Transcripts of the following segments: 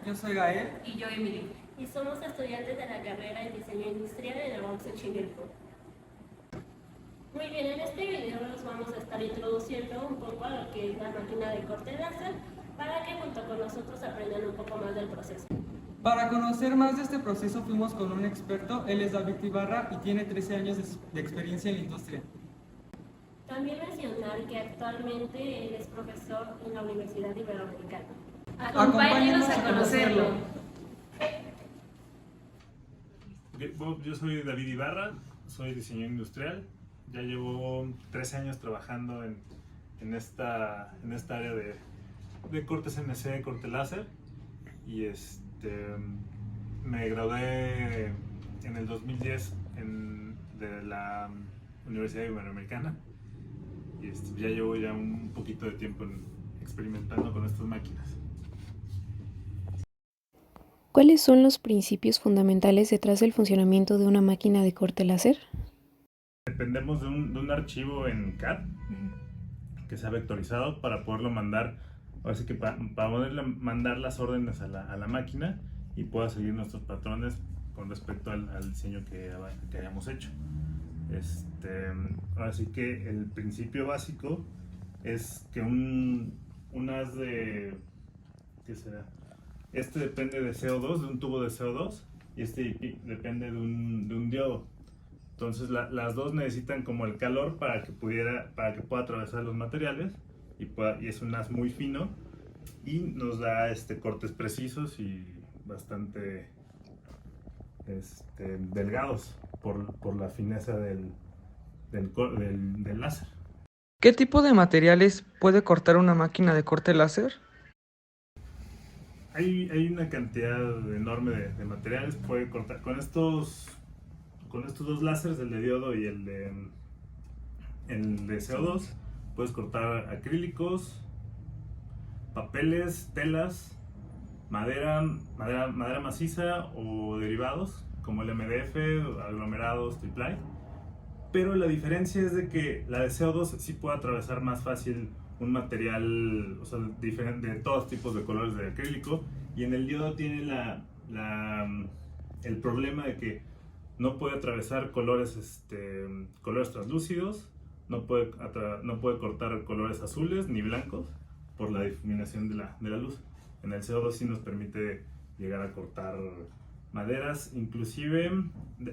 Yo soy Gael. Y yo, Emily. Y somos estudiantes de la carrera de Diseño Industrial en el UAM Xochimilco. Muy bien, en este video nos vamos a estar introduciendo un poco a lo que es la máquina de corte láser para que junto con nosotros aprendan un poco más del proceso. Para conocer más de este proceso fuimos con un experto, él es David Ibarra y tiene 13 años de experiencia en la industria. También mencionar que actualmente él es profesor en la Universidad Iberoamericana. Acompáñenos a conocerlo. Yo soy David Ibarra, soy diseñador industrial. Ya llevo 13 años trabajando en esta área de corte CNC, corte láser. Y me gradué en el 2010 de la Universidad Iberoamericana. Y ya llevo un poquito de tiempo experimentando con estas máquinas. ¿Cuáles son los principios fundamentales detrás del funcionamiento de una máquina de corte láser? Dependemos de un archivo en CAD que sea vectorizado para poderlo mandar, así que para poderle mandar las órdenes a la máquina y pueda seguir nuestros patrones con respecto al diseño que hayamos hecho. Así que el principio básico es que un haz de, ¿qué será? Depende de CO2, de un tubo de CO2, y depende de un diodo. Entonces las dos necesitan como el calor para que pueda atravesar los materiales y es un haz muy fino y nos da cortes precisos y bastante delgados por la fineza del láser. ¿Qué tipo de materiales puede cortar una máquina de corte láser? Hay una cantidad enorme de materiales. Puede cortar con estos dos láseres, el de diodo y el de CO2. Puedes cortar acrílicos, papeles, telas, madera maciza o derivados como el MDF, aglomerados, triple. Pero la diferencia es de que la de CO2 sí puede atravesar más fácil un material, o sea, diferente, de todos tipos de colores de acrílico, y en el diodo tiene el problema de que no puede atravesar colores translúcidos, no puede cortar colores azules ni blancos por la difuminación de la luz. En el CO2 sí nos permite llegar a cortar maderas, inclusive,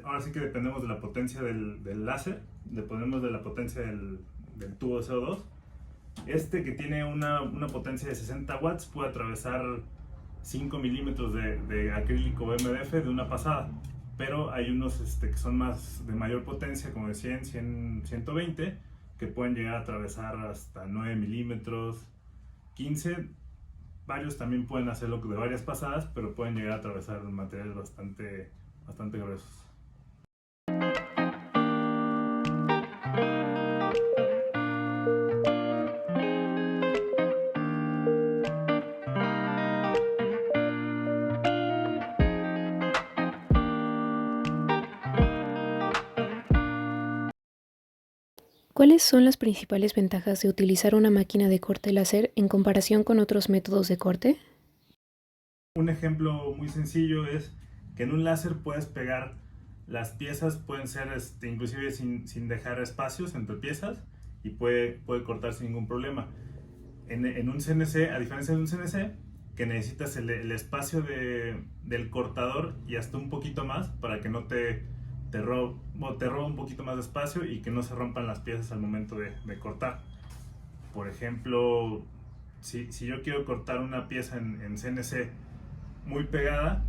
ahora sí que dependemos de la potencia del láser, dependemos de la potencia del tubo de CO2. Que tiene una potencia de 60 watts puede atravesar 5 milímetros de acrílico o MDF de una pasada, pero hay unos que son de mayor potencia, como de 120, que pueden llegar a atravesar hasta 9 milímetros, 15. Varios también pueden hacerlo de varias pasadas, pero pueden llegar a atravesar materiales bastante gruesos. ¿Cuáles son las principales ventajas de utilizar una máquina de corte láser en comparación con otros métodos de corte? Un ejemplo muy sencillo es que en un láser puedes pegar las piezas, pueden ser inclusive sin dejar espacios entre piezas, y puede cortar sin ningún problema. En un CNC, a diferencia de un CNC, que necesitas el espacio del cortador y hasta un poquito más para que no te roba un poquito más de espacio y que no se rompan las piezas al momento de cortar. Por ejemplo, si yo quiero cortar una pieza en CNC muy pegada,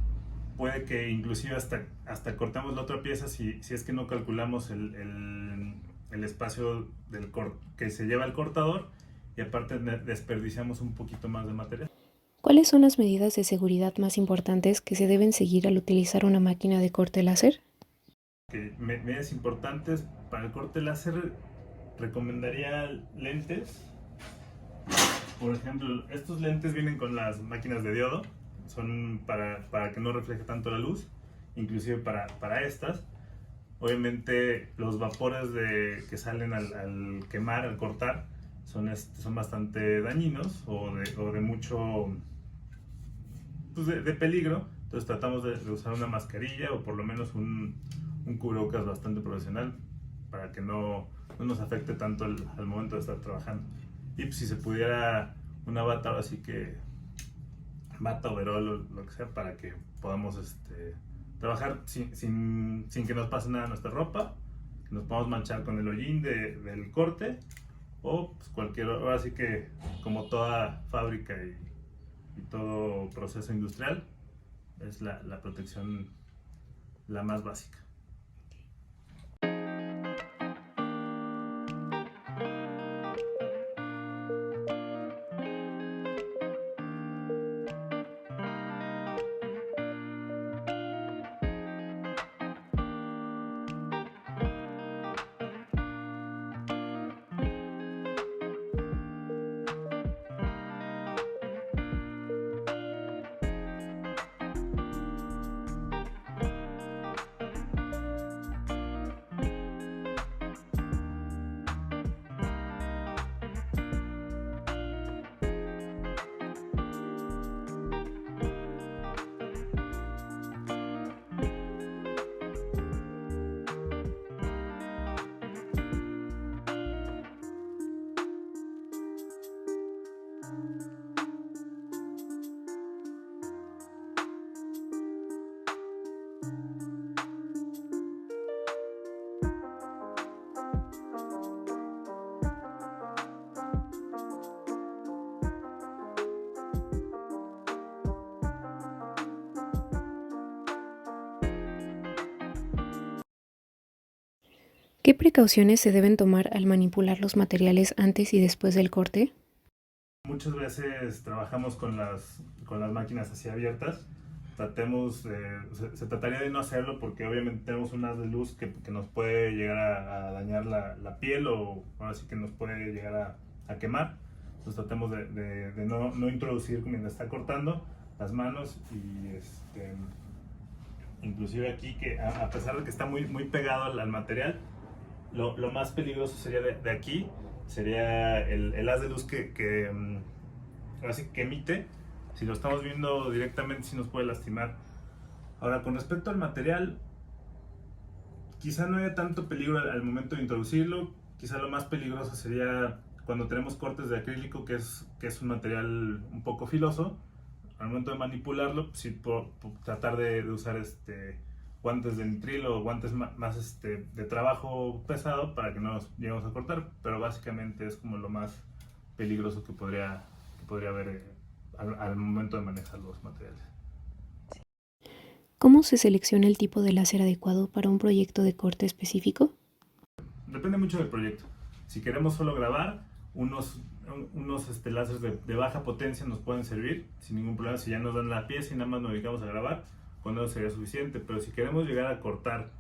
puede que inclusive hasta cortamos la otra pieza si es que no calculamos el espacio que se lleva el cortador, y aparte desperdiciamos un poquito más de material. ¿Cuáles son las medidas de seguridad más importantes que se deben seguir al utilizar una máquina de corte láser? Medidas importantes para el corte láser: recomendaría lentes. Por ejemplo, estos lentes vienen con las máquinas de diodo, son para que no refleje tanto la luz, inclusive para estas. Obviamente los vapores que salen al quemar, al cortar, son bastante dañinos o de mucho pues, de peligro. Entonces tratamos de usar una mascarilla o por lo menos un cubrebocas bastante profesional para que no nos afecte tanto al momento de estar trabajando. Y pues, si se pudiera una bata, ahora sí que bata, overol o lo que sea, para que podamos trabajar sin que nos pase nada a nuestra ropa, que nos podamos manchar con el hollín del corte o pues, cualquier, ahora sí que como toda fábrica y todo proceso industrial, es la protección la más básica. ¿Qué precauciones se deben tomar al manipular los materiales antes y después del corte? Muchas veces trabajamos con las máquinas así abiertas. Se trataría de no hacerlo porque obviamente tenemos un haz de luz que nos puede llegar a dañar la piel o ahora sí que nos puede llegar a quemar. Entonces tratemos de no introducir mientras está cortando las manos y inclusive aquí que a pesar de que está muy pegado al material, lo más peligroso sería de aquí, sería el haz de luz así que emite. Si lo estamos viendo directamente, sí nos puede lastimar. Ahora, con respecto al material, quizá no haya tanto peligro al momento de introducirlo. Quizá lo más peligroso sería cuando tenemos cortes de acrílico, que es un material un poco filoso. Al momento de manipularlo, sí, por tratar de usar guantes de nitril o guantes más de trabajo pesado para que no nos lleguemos a cortar, pero básicamente es como lo más peligroso que podría haber al momento de manejar los materiales. ¿Cómo se selecciona el tipo de láser adecuado para un proyecto de corte específico? Depende mucho del proyecto. Si queremos solo grabar, unos láseres de baja potencia nos pueden servir sin ningún problema. Si ya nos dan la pieza y nada más nos dedicamos a grabar, con eso sería suficiente. Pero si queremos llegar a cortar,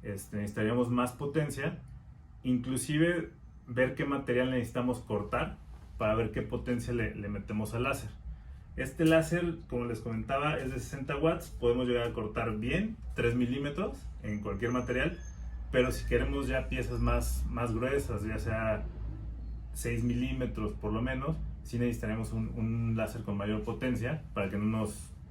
necesitaríamos más potencia, inclusive ver qué material necesitamos cortar para ver qué potencia le metemos al láser. Este láser, como les comentaba, es de 60 watts, podemos llegar a cortar bien 3 milímetros en cualquier material, pero si queremos ya piezas más gruesas, ya sea 6 milímetros por lo menos, sí necesitaremos un láser con mayor potencia para que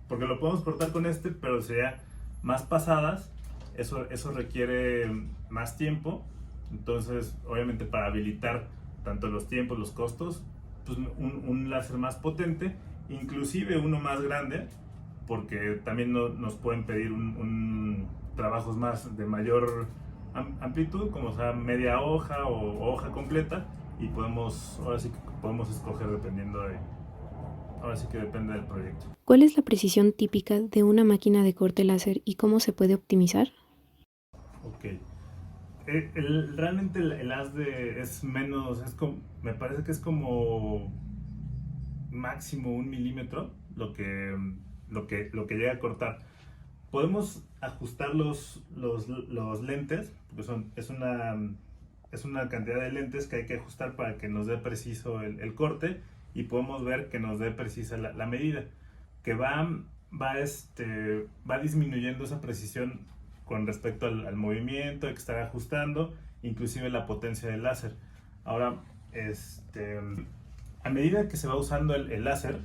porque lo podemos cortar con pero sería más pasadas, eso requiere más tiempo. Entonces obviamente para habilitar tanto los tiempos, los costos, pues un láser más potente, inclusive uno más grande, porque también nos pueden pedir trabajos más de mayor amplitud, como sea media hoja o hoja completa, y ahora sí que podemos escoger ahora sí que depende del proyecto. ¿Cuál es la precisión típica de una máquina de corte láser y cómo se puede optimizar? Ok. Realmente el haz es menos, me parece que es como máximo 1 milímetro lo que llega a cortar. Podemos ajustar los lentes, porque es una cantidad de lentes que hay que ajustar para que nos dé preciso el corte, y podemos ver que nos dé precisa la medida, que va disminuyendo esa precisión con respecto al movimiento, hay que estar ajustando, inclusive la potencia del láser. Ahora, a medida que se va usando el láser,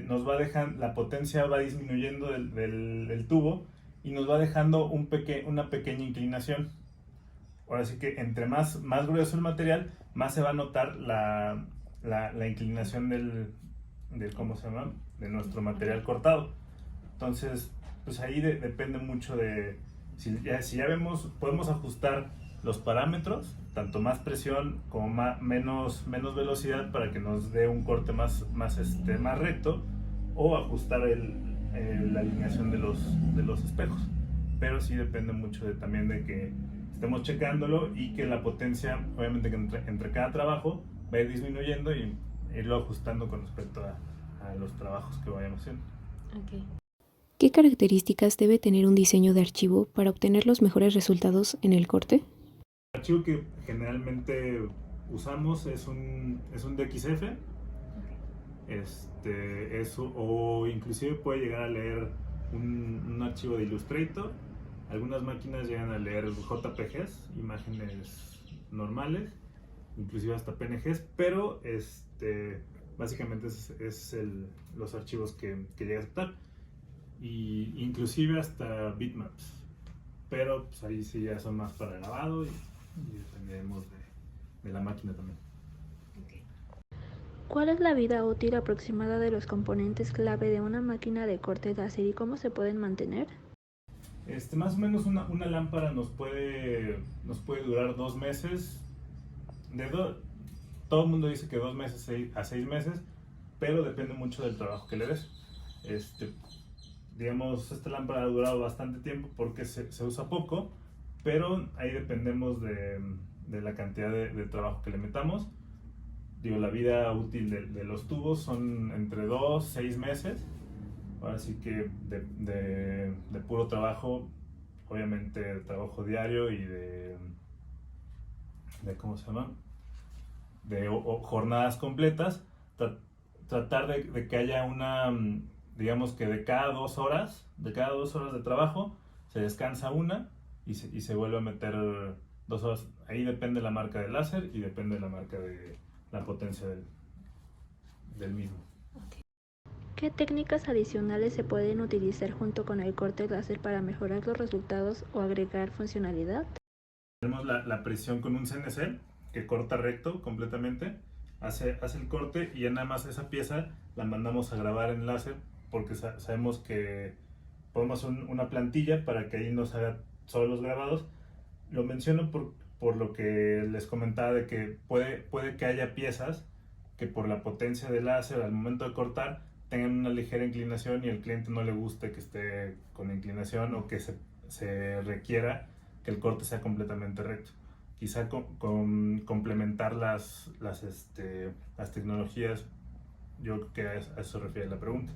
nos va dejando, la potencia va disminuyendo del tubo y nos va dejando una pequeña inclinación. Ahora sí que entre más grueso el material, más se va a notar la inclinación ¿cómo se llama? De nuestro material cortado. Entonces, pues ahí depende mucho de si ya vemos, podemos ajustar los parámetros, tanto más presión como menos velocidad para que nos dé un corte más recto, o ajustar la alineación de los espejos. Pero sí depende mucho también de que estemos checándolo y que la potencia, obviamente que entre cada trabajo va a ir disminuyendo y irlo ajustando con respecto a los trabajos que vayamos haciendo. Okay. ¿Qué características debe tener un diseño de archivo para obtener los mejores resultados en el corte? El archivo que generalmente usamos es un DXF, o inclusive puede llegar a leer un archivo de Illustrator. Algunas máquinas llegan a leer JPGs, imágenes normales, inclusive hasta PNGs, pero básicamente es los archivos que llega a aceptar, y inclusive hasta bitmaps, pero pues ahí sí ya son más para grabado y dependemos de la máquina también. ¿Cuál es la vida útil aproximada de los componentes clave de una máquina de corte láser y cómo se pueden mantener? Más o menos una lámpara nos puede durar 2 meses. Todo el mundo dice que 2 meses a 6 meses, pero depende mucho del trabajo que le des. Digamos, esta lámpara ha durado bastante tiempo porque se usa poco, pero ahí dependemos de la cantidad de trabajo que le metamos. Digo, la vida útil de los tubos son entre 2 y 6 meses. Ahora sí que de puro trabajo, obviamente trabajo diario y de ¿cómo se llama? De jornadas completas, tratar de que haya digamos que de cada 2 horas de trabajo, se descansa una y se vuelve a meter 2 horas. Ahí depende la marca del láser y depende de la marca de la potencia del mismo. ¿Qué técnicas adicionales se pueden utilizar junto con el corte láser para mejorar los resultados o agregar funcionalidad? Tenemos la presión con un CNC que corta recto completamente, hace el corte y ya nada más esa pieza la mandamos a grabar en láser, porque sabemos que podemos hacer una plantilla para que ahí nos haga solo los grabados. Lo menciono por lo que les comentaba de que puede que haya piezas que por la potencia del láser al momento de cortar tengan una ligera inclinación y al cliente no le guste que esté con inclinación, o que se requiera que el corte sea completamente recto. Quizá complementar las tecnologías, yo creo que a eso se refiere la pregunta.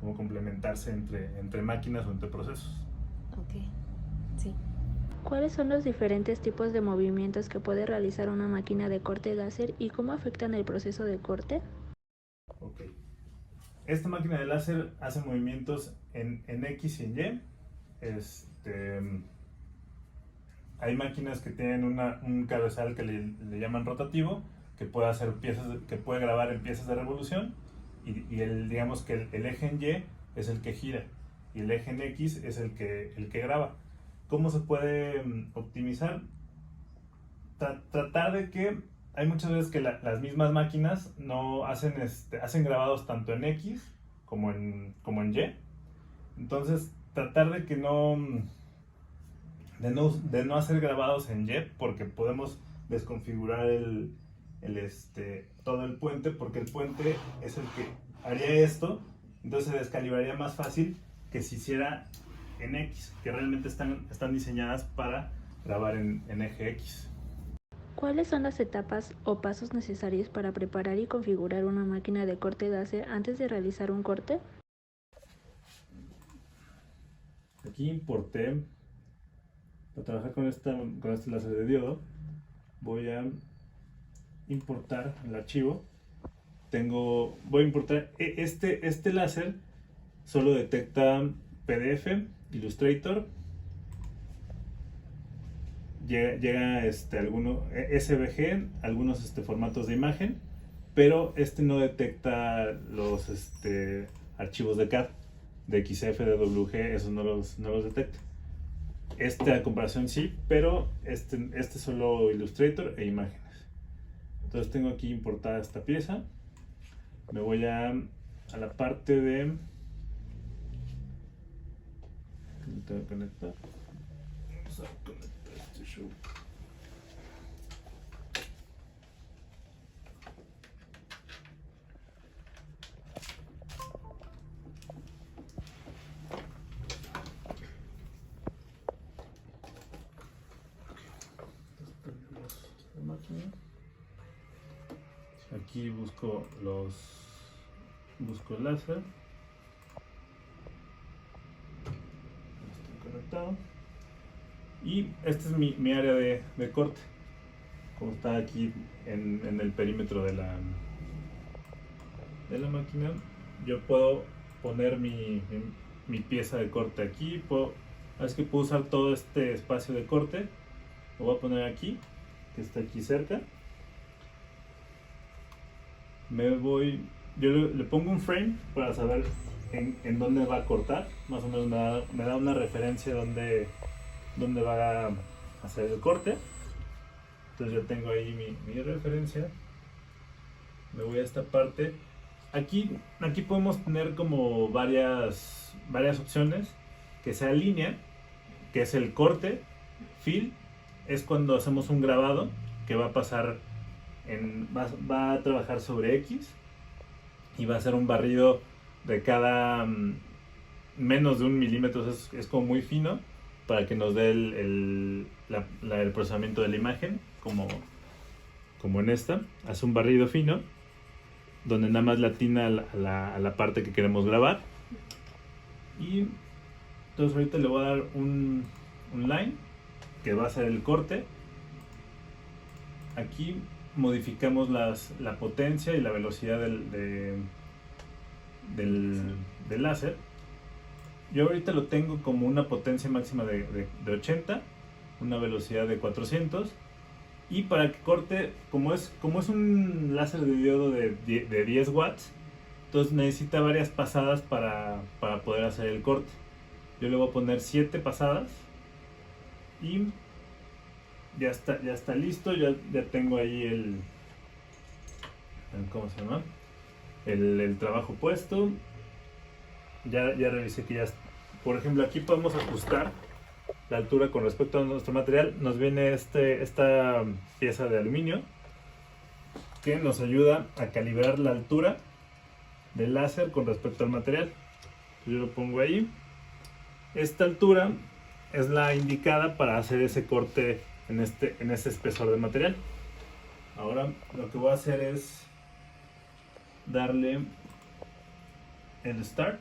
Cómo complementarse entre máquinas o entre procesos. Ok, sí. ¿Cuáles son los diferentes tipos de movimientos que puede realizar una máquina de corte láser y cómo afectan el proceso de corte? Ok. Esta máquina de láser hace movimientos en X y en Y. Hay máquinas que tienen un cabezal que le llaman rotativo, que puede hacer que puede grabar en piezas de revolución, y digamos que el eje en Y es el que gira y el eje en X es el que graba. ¿Cómo se puede optimizar? Tratar de que hay muchas veces que las mismas máquinas no hacen grabados tanto en X como en Y. Entonces, tratar de que de no hacer grabados en Y, porque podemos desconfigurar todo el puente, porque el puente es el que haría esto, entonces se descalibraría más fácil que si hiciera en X, que realmente están diseñadas para grabar en eje X. ¿Cuáles son las etapas o pasos necesarios para preparar y configurar una máquina de corte láser antes de realizar un corte? Aquí importé, para trabajar con este láser de diodo, voy a importar el archivo. Voy a importar este láser, solo detecta PDF, Illustrator, llega SVG, algunos formatos de imagen, pero no detecta los archivos de CAD, de XF, de WG, esos no los detecta. A comparación sí, pero este solo Illustrator e imágenes. Entonces tengo aquí importada esta pieza. Me voy a la parte de... ¿Qué tengo que conectar? Vamos a conectar este show. Aquí busco el láser. Estoy conectado. Y este es mi área de corte. Como está aquí en el perímetro de la máquina, yo puedo poner mi pieza de corte aquí. Puedo usar todo este espacio de corte. Lo voy a poner aquí, que está aquí cerca. Yo le pongo un frame para saber en dónde va a cortar. Más o menos me da una referencia dónde va a hacer el corte. Entonces yo tengo ahí mi referencia. Me voy a esta parte. Aquí podemos poner como varias opciones. Que sea línea, que es el corte. Fill es cuando hacemos un grabado que va a pasar va a trabajar sobre X y va a hacer un barrido de cada menos de 1 milímetro. Es como muy fino para que nos dé el procesamiento de la imagen, como en esta. Hace un barrido fino donde nada más latina a la parte que queremos grabar. Y entonces ahorita le voy a dar un line que va a ser el corte. Aquí modificamos la potencia y la velocidad del láser. Yo ahorita lo tengo como una potencia máxima de 80, una velocidad de 400, y para que corte, como es un láser de diodo de 10 watts, entonces necesita varias pasadas para poder hacer el corte. Yo le voy a poner 7 pasadas y ya está listo. Ya tengo ahí ¿cómo se llama? El trabajo puesto. Ya revisé que ya, por ejemplo, aquí podemos ajustar la altura con respecto a nuestro material. Nos viene esta pieza de aluminio que nos ayuda a calibrar la altura del láser con respecto al material. Yo lo pongo ahí. Esta altura es la indicada para hacer ese corte en este espesor de material. Ahora lo que voy a hacer es darle el start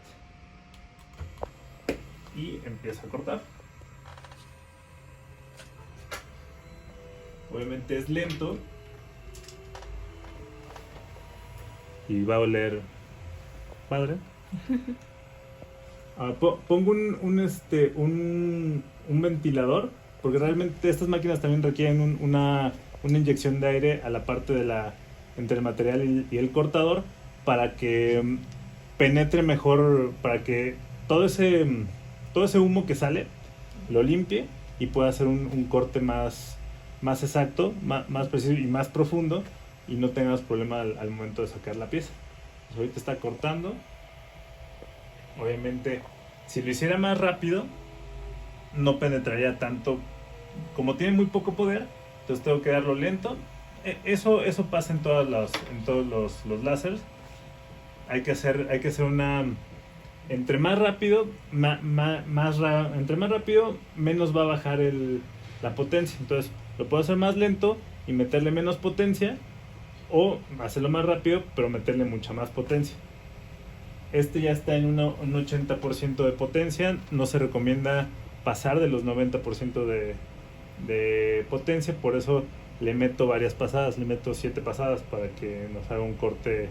y empiezo a cortar. Obviamente es lento y va a oler padre. Ahora pongo un ventilador, porque realmente estas máquinas también requieren una inyección de aire a la parte entre el material y el cortador, para que penetre mejor, para que todo ese humo que sale lo limpie y pueda hacer un corte más exacto, más preciso y más profundo, y no tengas problema al momento de sacar la pieza. Pues ahorita está cortando. Obviamente, si lo hiciera más rápido, no penetraría tanto. Como tiene muy poco poder, entonces tengo que darlo lento. Eso pasa en todos los láseres. Hay que hacer entre más rápido, menos va a bajar la potencia. Entonces lo puedo hacer más lento y meterle menos potencia, o hacerlo más rápido pero meterle mucha más potencia. Ya está en un 80% de potencia. No se recomienda pasar de los 90% de potencia, por eso le meto varias pasadas, le meto 7 pasadas para que nos haga un corte.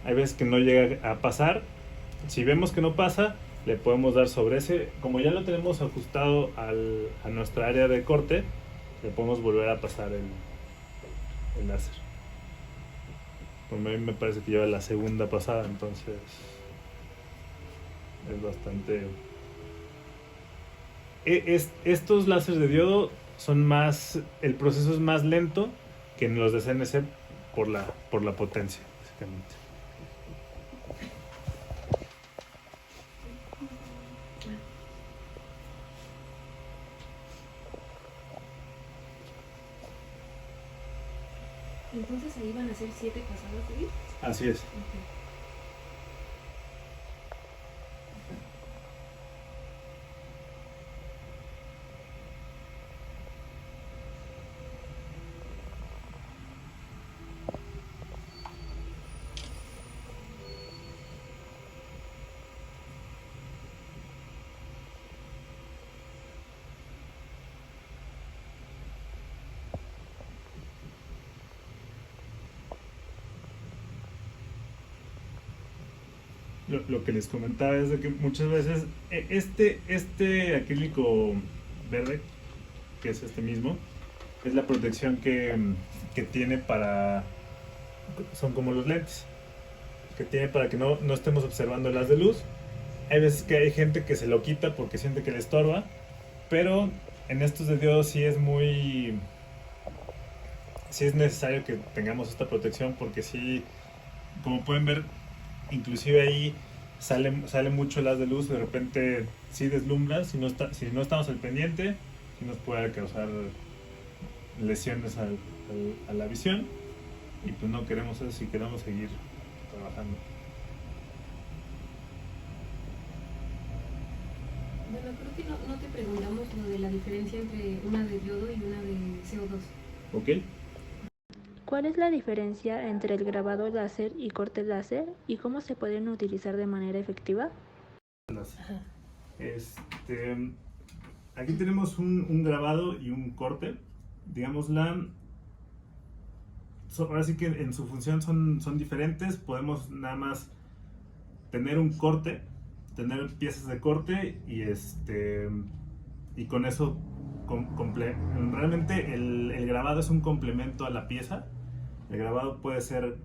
Hay veces que no llega a pasar. Si vemos que no pasa, le podemos dar sobre ese. Como ya lo tenemos ajustado a nuestra área de corte, le podemos volver a pasar el láser. Por mí me parece que lleva la segunda pasada, entonces es bastante... Estos láseres de diodo son más... El proceso es más lento que en los de CNC por la potencia, básicamente. Entonces ahí van a ser 7 pasadas de vida. Así es. Lo que les comentaba es de que muchas veces este acrílico verde, que es este mismo, es la protección que tiene para... Son como los lentes, que tiene para que no estemos observando el haz de luz. Hay veces que hay gente que se lo quita porque siente que le estorba, pero en estos de diodo sí es necesario que tengamos esta protección, porque sí, como pueden ver, inclusive ahí sale mucho el haz de luz, de repente sí deslumbra, si no estamos al pendiente, sí nos puede causar lesiones a la visión, y pues no queremos eso si queremos seguir trabajando. Bueno, creo que no te preguntamos lo de la diferencia entre una de diodo y una de CO2. ¿Ok? ¿Cuál es la diferencia entre el grabado láser y corte láser y cómo se pueden utilizar de manera efectiva? Aquí tenemos un grabado y un corte. Digamos, ahora sí que en su función son diferentes. Podemos nada más tener un corte, tener piezas de corte y con eso realmente el grabado es un complemento a la pieza. El grabado puede ser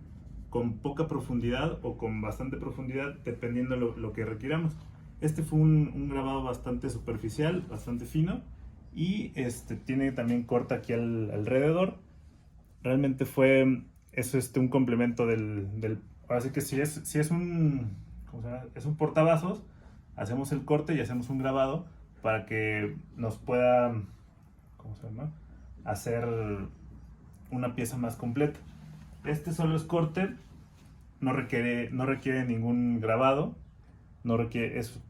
con poca profundidad o con bastante profundidad, dependiendo lo que requiramos. Este fue un grabado bastante superficial, bastante fino, y tiene también corte aquí alrededor. Realmente fue eso, un complemento ahora sí que si es un, ¿cómo se llama? Es un portavasos, hacemos el corte y hacemos un grabado para que nos pueda, ¿cómo se llama?, hacer una pieza más completa. Este solo es corte, no requiere ningún grabado,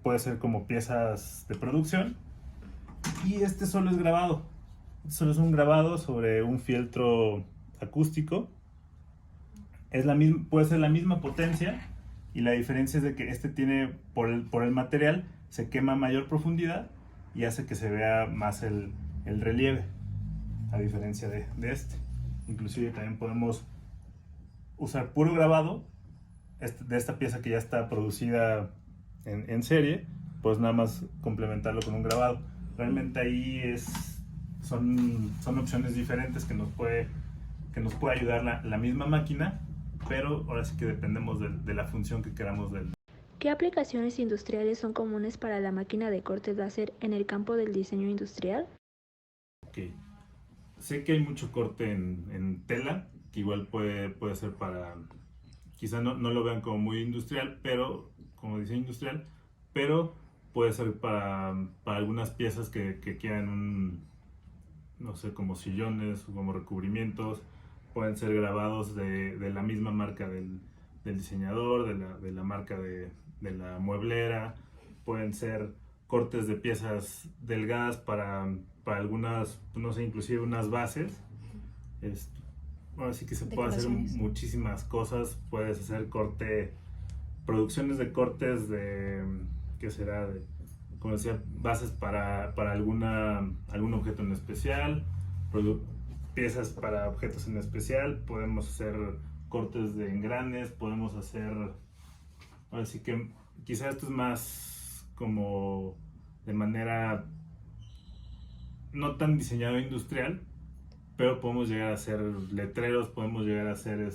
puede ser como piezas de producción. Y este solo es grabado, solo es un grabado sobre un fieltro acústico. Puede ser la misma potencia, y la diferencia es de que este tiene, por el material, se quema a mayor profundidad y hace que se vea más el relieve, a diferencia de este. Inclusive también podemos usar puro grabado de esta pieza que ya está producida en serie, pues nada más complementarlo con un grabado. Realmente ahí son opciones diferentes que nos puede ayudar la misma máquina, pero ahora sí que dependemos de la función que queramos del... ¿Qué aplicaciones industriales son comunes para la máquina de corte láser en el campo del diseño industrial? Okay. Sé que hay mucho corte en tela, que igual puede ser para... Quizá no lo vean como muy industrial, pero como diseño industrial, pero puede ser para algunas piezas que quieran no sé, como sillones o como recubrimientos. Pueden ser grabados de la misma marca del diseñador, de la marca de la mueblera. Pueden ser cortes de piezas delgadas para algunas, no sé, inclusive unas bases. Ahora sí que se puede hacer muchísimas cosas. Puedes hacer producciones de cortes ¿qué será? Como decía, bases para algún objeto en especial, piezas para objetos en especial. Podemos hacer cortes de engranes, podemos hacer... Ahora sí que quizá esto es más como de manera no tan diseñado industrial, pero podemos llegar a hacer letreros, podemos llegar a hacer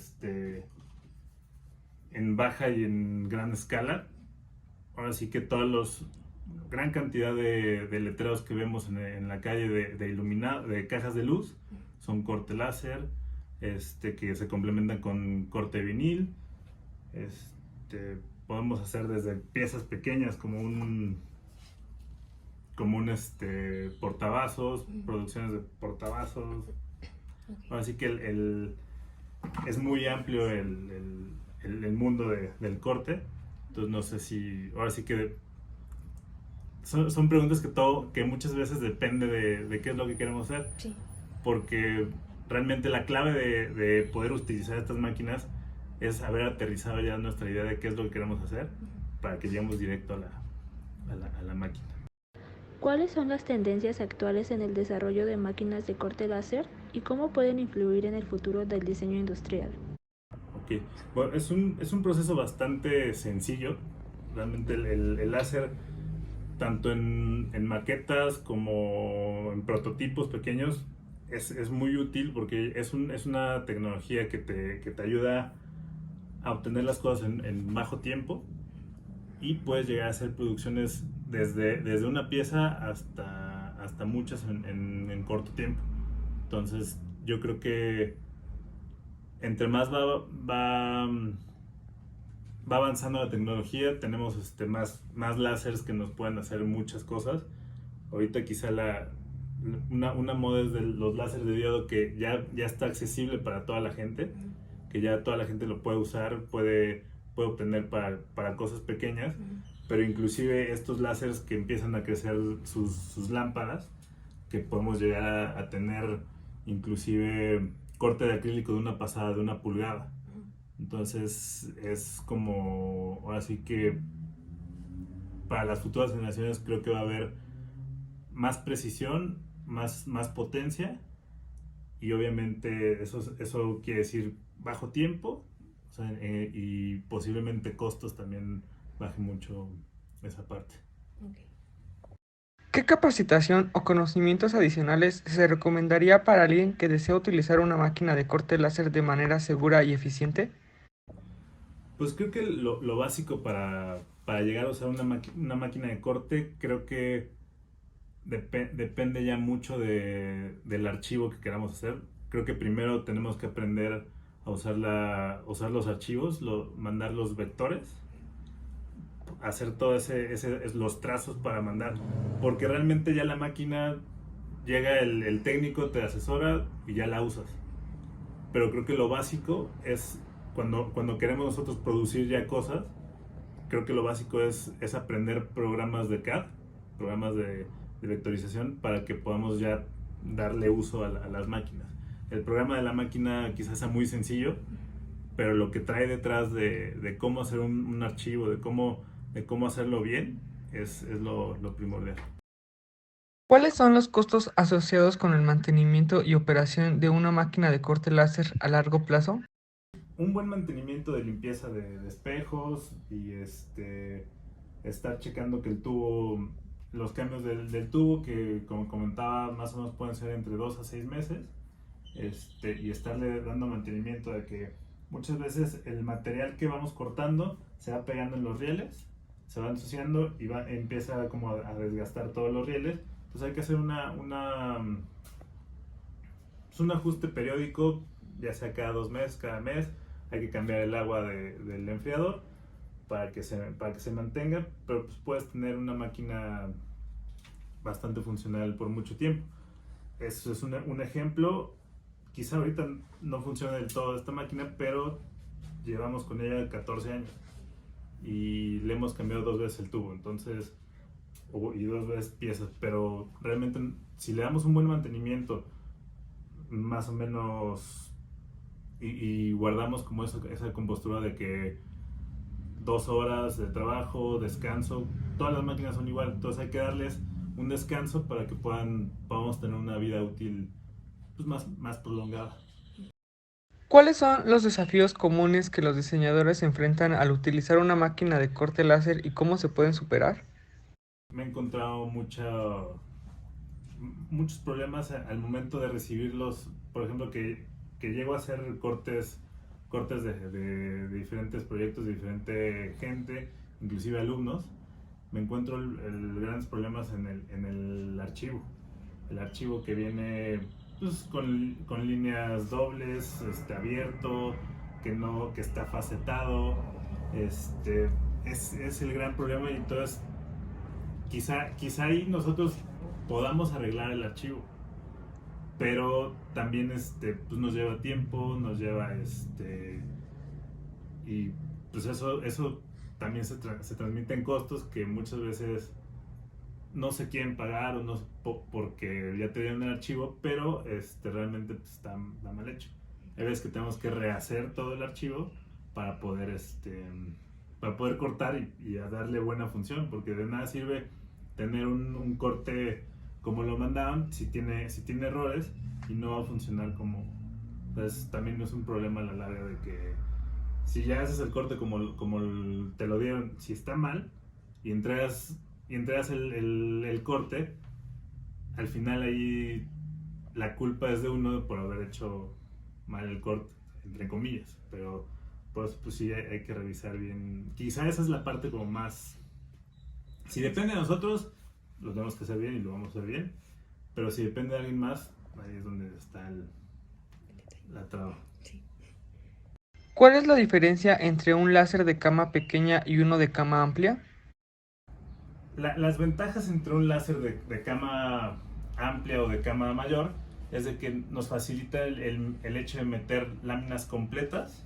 en baja y en gran escala. Ahora sí que gran cantidad de letreros que vemos en la calle de cajas de luz son corte láser, que se complementan con corte vinil. Podemos hacer desde piezas pequeñas como un portavasos, producciones de portavasos. Ahora sí que es muy amplio el mundo del corte. Entonces no sé si, ahora sí que son preguntas que muchas veces depende de qué es lo que queremos hacer. Sí. Porque realmente la clave de poder utilizar estas máquinas es haber aterrizado ya nuestra idea de qué es lo que queremos hacer para que lleguemos directo a la máquina. ¿Cuáles son las tendencias actuales en el desarrollo de máquinas de corte láser y cómo pueden influir en el futuro del diseño industrial? Okay. Bueno, es un proceso bastante sencillo. Realmente el láser, tanto en maquetas como en prototipos pequeños, es muy útil porque es una tecnología que te ayuda a obtener las cosas en bajo tiempo y puedes llegar a hacer producciones desde una pieza hasta muchas en corto tiempo. Entonces yo creo que entre más va avanzando la tecnología, tenemos más láseres que nos pueden hacer muchas cosas. Ahorita quizá una moda es de los láseres de diodo que ya está accesible para toda la gente, que ya toda la gente lo puede usar, puede obtener para cosas pequeñas, pero inclusive estos láseres que empiezan a crecer sus lámparas, que podemos llegar a tener inclusive corte de acrílico de una pasada de 1 pulgada. Entonces es como, ahora sí que para las futuras generaciones creo que va a haber más precisión, más potencia, y obviamente eso quiere decir bajo tiempo, o sea, y posiblemente costos también baje mucho esa parte. Okay. ¿Qué capacitación o conocimientos adicionales se recomendaría para alguien que desea utilizar una máquina de corte láser de manera segura y eficiente? Pues creo que lo básico para llegar a usar una máquina de corte, creo que depende ya mucho del archivo que queramos hacer. Creo que primero tenemos que aprender a usar los archivos, mandar los vectores, hacer todos los trazos para mandar, porque realmente ya la máquina llega el técnico, te asesora y ya la usas. Pero creo que lo básico es cuando queremos nosotros producir ya cosas, creo que lo básico es aprender programas de CAD, programas de vectorización, para que podamos ya darle uso a las máquinas. El programa de la máquina quizás sea muy sencillo, pero lo que trae detrás de cómo hacer un archivo, de cómo hacerlo bien, es lo primordial. ¿Cuáles son los costos asociados con el mantenimiento y operación de una máquina de corte láser a largo plazo? Un buen mantenimiento de limpieza de espejos y estar checando que los cambios del tubo, que como comentaba más o menos pueden ser entre 2 a 6 meses, y estarle dando mantenimiento de que muchas veces el material que vamos cortando se va pegando en los rieles, se va ensuciando y empieza como a desgastar todos los rieles. Entonces hay que hacer un ajuste periódico, ya sea cada 2 meses, cada mes. Hay que cambiar el agua del enfriador para que se mantenga, pero pues puedes tener una máquina bastante funcional por mucho tiempo. Eso es un ejemplo. Quizá ahorita no funciona del todo esta máquina, pero llevamos con ella 14 años y le hemos cambiado 2 veces el tubo, entonces, y 2 veces piezas, pero realmente si le damos un buen mantenimiento, más o menos, y guardamos como esa compostura de que 2 horas de trabajo, descanso, todas las máquinas son igual, entonces hay que darles un descanso para que podamos tener una vida útil pues más prolongada. ¿Cuáles son los desafíos comunes que los diseñadores enfrentan al utilizar una máquina de corte láser y cómo se pueden superar? Me he encontrado muchos problemas al momento de recibirlos, por ejemplo, que llego a hacer cortes cortes de diferentes proyectos, de diferente gente, inclusive alumnos, me encuentro grandes problemas en el archivo. El archivo que viene pues, con líneas dobles, abierto, que está facetado, es el gran problema. Y entonces quizá ahí nosotros podamos arreglar el archivo, pero también pues nos lleva tiempo, nos lleva y pues eso también se transmite en costos que muchas veces no se quieren pagar o no porque ya te dieron el archivo, pero realmente pues, está mal hecho. Hay veces que tenemos que rehacer todo el archivo para poder cortar y a darle buena función, porque de nada sirve tener un corte como lo mandaban si tiene errores y no va a funcionar como. Entonces también es un problema a la larga de que si ya haces el corte como te lo dieron, si está mal y entregas el corte, al final ahí la culpa es de uno por haber hecho mal el corte, entre comillas, pero pues sí hay que revisar bien. Quizá esa es la parte como más, si depende de nosotros lo tenemos que hacer bien y lo vamos a hacer bien, pero si depende de alguien más, ahí es donde está la traba. ¿Cuál es la diferencia entre un láser de cama pequeña y uno de cama amplia? Las ventajas entre un láser de cama amplia o de cama mayor es de que nos facilita el hecho de meter láminas completas,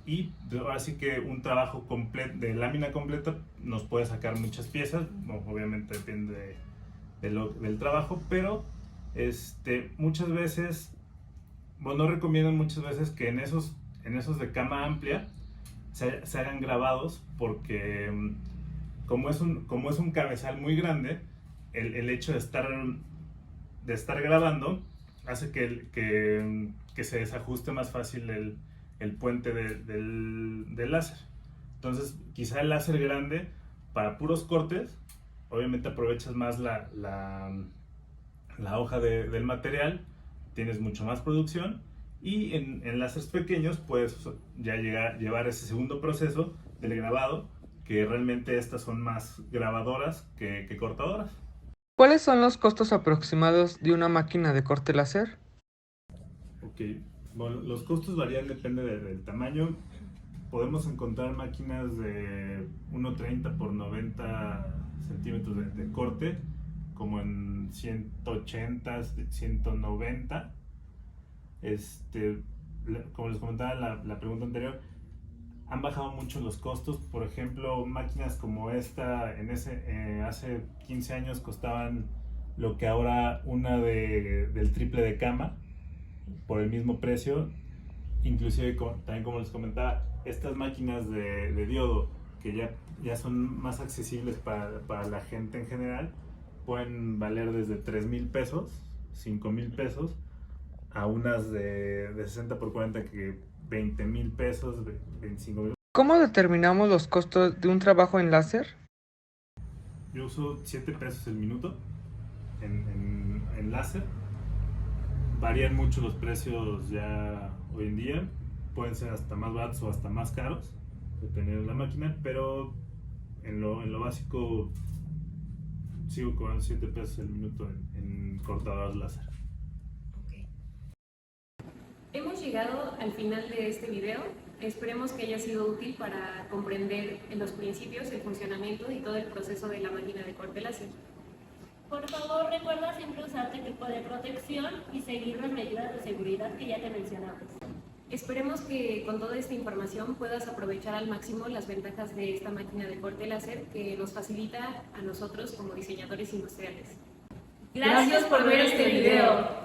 y ahora sí que un trabajo de lámina completa nos puede sacar muchas piezas. Obviamente depende del trabajo, pero muchas veces, no recomiendan muchas veces que en esos de cama amplia se hagan grabados, porque como es un cabezal muy grande, el hecho de estar grabando hace que se desajuste más fácil el puente del láser. Entonces quizá el láser grande para puros cortes, obviamente aprovechas más la hoja del material, tienes mucho más producción, y en láseres pequeños puedes ya llevar ese segundo proceso del grabado, que realmente estas son más grabadoras que cortadoras. ¿Cuáles son los costos aproximados de una máquina de corte láser? Ok, bueno, los costos varían, depende del tamaño. Podemos encontrar máquinas de 1.30 por 90 centímetros de corte, como en 180, 190. Como les comentaba en la pregunta anterior, han bajado mucho los costos. Por ejemplo, máquinas como esta hace 15 años costaban lo que ahora una del triple de cama, por el mismo precio. Inclusive también, como les comentaba, estas máquinas de diodo, que ya son más accesibles para la gente en general, pueden valer desde 3,000 pesos, 5,000 pesos, a unas de 60 por 40 que 20,000 pesos, 25,000. ¿Cómo determinamos los costos de un trabajo en láser? Yo uso 7 pesos el minuto en láser. Varían mucho los precios ya hoy en día, pueden ser hasta más baratos o hasta más caros, dependiendo de la máquina, pero en lo básico sigo cobrando 7 pesos el minuto en cortadoras láser. Hemos llegado al final de este video. Esperemos que haya sido útil para comprender los principios, el funcionamiento y todo el proceso de la máquina de corte láser. Por favor, recuerda siempre usar tu equipo de protección y seguir las medidas de seguridad que ya te mencionamos. Esperemos que con toda esta información puedas aprovechar al máximo las ventajas de esta máquina de corte láser, que nos facilita a nosotros como diseñadores industriales. Gracias por ver este video.